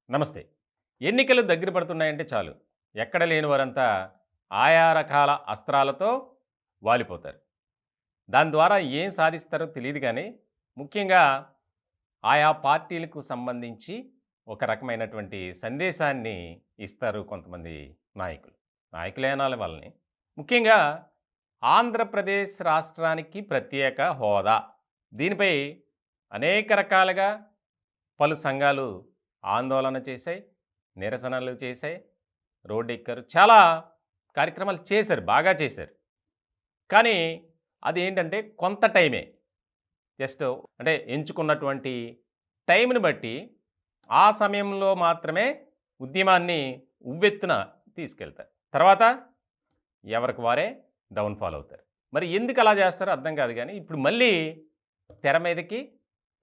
నమస్తే. ఎన్నికలు దగ్గర పడుతున్నాయంటే చాలు. ఎక్కడ లేని వారంతా ఆయా రకాల అస్త్రాలతో వాలిపోతారు. దాని ద్వారా ఏం సాధిస్తారో తెలీదు గానీ, ముఖ్యంగా ఆయా పార్టీలకు సంబంధించి ఒక రకమైనటువంటి సందేశాన్ని ఇస్తారు కొంతమంది నాయకులు. నాయకులే అనాలి వాళ్ళని. ముఖ్యంగా ఆంధ్రప్రదేశ్ రాష్ట్రానికి ప్రత్యేక హోదా. దీనిపై అనేక రకాలుగా పలు సంఘాలు ఆందోళన చేశాయి, నిరసనలు చేశాయి, రోడ్డెక్కారు. చాలా కార్యక్రమాలు చేశారు, బాగా చేశారు. కానీ అదేంటంటే కొంత టైమే. జస్ట్ అంటే ఎంచుకున్నటువంటి టైంని బట్టి ఆ సమయంలో మాత్రమే ఉద్యమాన్ని ఉవ్వెత్తున తీసుకెళ్తారు. తర్వాత ఎవరికి వారే డౌన్‌ఫాల్ అవుతారు. మరి ఎందుకు అలా చేస్తారో అర్థం కాదు గానీ, ఇప్పుడు మళ్ళీ తెర మీదకి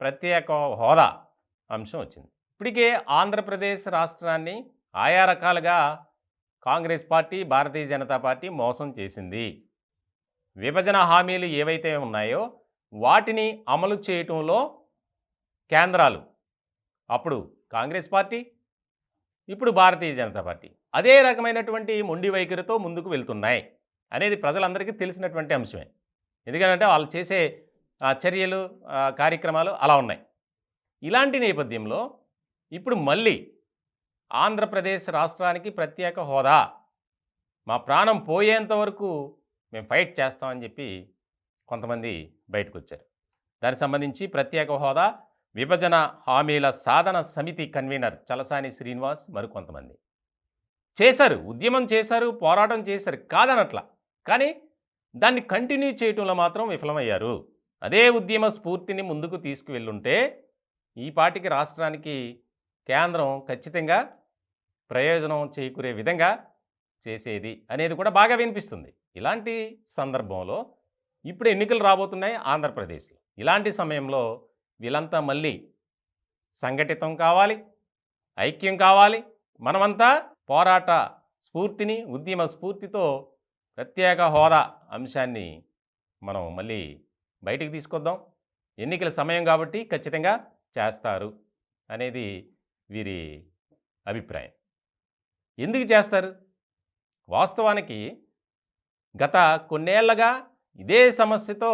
ప్రత్యేక హోదా అంశం వచ్చింది. ఇప్పటికే ఆంధ్రప్రదేశ్ రాష్ట్రాన్ని ఆయా రకాలుగా కాంగ్రెస్ పార్టీ, భారతీయ జనతా పార్టీ మోసం చేసింది. విభజన హామీలు ఏవైతే ఉన్నాయో వాటిని అమలు చేయటంలో కేంద్రాలు అప్పుడు కాంగ్రెస్ పార్టీ, ఇప్పుడు భారతీయ జనతా పార్టీ అదే రకమైనటువంటి మొండి వైఖరితో ముందుకు వెళ్తున్నాయి అనేది ప్రజలందరికీ తెలిసినటువంటి అంశమే. ఎందుకంటే వాళ్ళు చేసే చర్యలు, కార్యక్రమాలు అలా ఉన్నాయి. ఇలాంటి నేపథ్యంలో ఇప్పుడు మళ్ళీ ఆంధ్రప్రదేశ్ రాష్ట్రానికి ప్రత్యేక హోదా, మా ప్రాణం పోయేంత వరకు మేము ఫైట్ చేస్తామని చెప్పి కొంతమంది బయటకొచ్చారు. దానికి సంబంధించి ప్రత్యేక హోదా, విభజన హామీల సాధన సమితి కన్వీనర్ చలసాని శ్రీనివాస్ మరికొంతమంది చేశారు, ఉద్యమం చేశారు, పోరాటం చేశారు, కాదనట్ల. కానీ దాన్ని కంటిన్యూ చేయటంలో మాత్రం విఫలమయ్యారు. అదే ఉద్యమ స్ఫూర్తిని ముందుకు తీసుకువెళ్ళుంటే ఈ పాటికి రాష్ట్రానికి కేంద్రం ఖచ్చితంగా ప్రయోజనం చేకూరే విధంగా చేసేది అనేది కూడా బాగా వినిపిస్తుంది. ఇలాంటి సందర్భంలో ఇప్పుడు ఎన్నికలు రాబోతున్నాయి ఆంధ్రప్రదేశ్లో. ఇలాంటి సమయంలో వీళ్ళంతా మళ్ళీ సంఘటితం కావాలి, ఐక్యం కావాలి. మనమంతా పోరాట స్ఫూర్తిని, ఉద్యమ స్ఫూర్తితో ప్రత్యేక హోదా అంశాన్ని మనం మళ్ళీ బయటికి తీసుకొద్దాం. ఎన్నికల సమయం కాబట్టి ఖచ్చితంగా చేస్తారు అనేది వీరి అభిప్రాయం. ఎందుకు చేస్తారు? వాస్తవానికి గత కొన్నేళ్లగా ఇదే సమస్యతో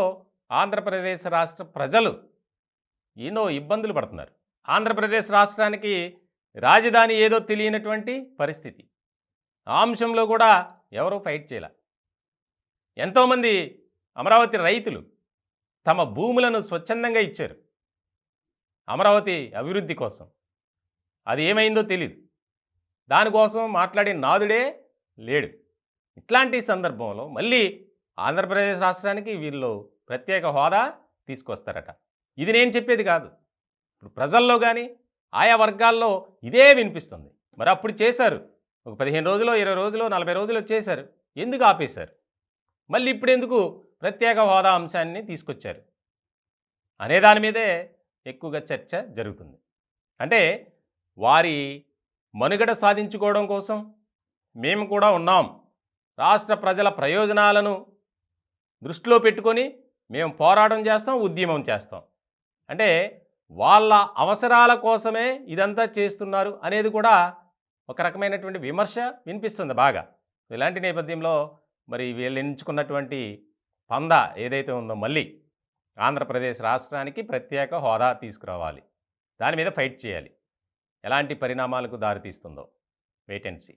ఆంధ్రప్రదేశ్ రాష్ట్ర ప్రజలు ఎన్నో ఇబ్బందులు పడుతున్నారు. ఆంధ్రప్రదేశ్ రాష్ట్రానికి రాజధాని ఏదో తెలియనటువంటి పరిస్థితి. ఆ అంశంలో కూడా ఎవరూ ఫైట్ చేయలే. ఎంతోమంది అమరావతి రైతులు తమ భూములను స్వచ్ఛందంగా ఇచ్చారు అమరావతి అభివృద్ధి కోసం. అది ఏమైందో తెలీదు. దానికోసం మాట్లాడే నాదుడే లేడు. ఇట్లాంటి సందర్భంలో మళ్ళీ ఆంధ్రప్రదేశ్ రాష్ట్రానికి వీళ్ళు ప్రత్యేక హోదా తీసుకొస్తారట. ఇది నేను చెప్పేది కాదు. ఇప్పుడు ప్రజల్లో కానీ ఆయా వర్గాల్లో ఇదే వినిపిస్తుంది. మరి అప్పుడు చేశారు, ఒక 15 రోజులో, 20 రోజులో, 40 రోజులో చేశారు. ఎందుకు ఆపేశారు? మళ్ళీ ఇప్పుడు ఎందుకు ప్రత్యేక హోదా అంశాన్ని తీసుకొచ్చారు అనే దాని మీదే ఎక్కువగా చర్చ జరుగుతుంది. అంటే వారి మనుగడ సాధించుకోవడం కోసం మేము కూడా ఉన్నాం, రాష్ట్ర ప్రజల ప్రయోజనాలను దృష్టిలో పెట్టుకొని మేము పోరాటం చేస్తాం, ఉద్యమం చేస్తాం. అంటే వాళ్ళ అవసరాల కోసమే ఇదంతా చేస్తున్నారు అనేది కూడా ఒక రకమైనటువంటి విమర్శ వినిపిస్తుంది బాగా. ఇలాంటి నేపథ్యంలో మరి వీళ్ళు ఎంచుకున్నటువంటి పందా ఏదైతే ఉందో మళ్ళీ ఆంధ్రప్రదేశ్ రాష్ట్రానికి ప్రత్యేక హోదా తీసుకురావాలి, దాని మీద ఫైట్ చేయాలి. ఎలాంటి పరిణామాలకు దారితీస్తుందో వెయిట్ అండ్ సీ.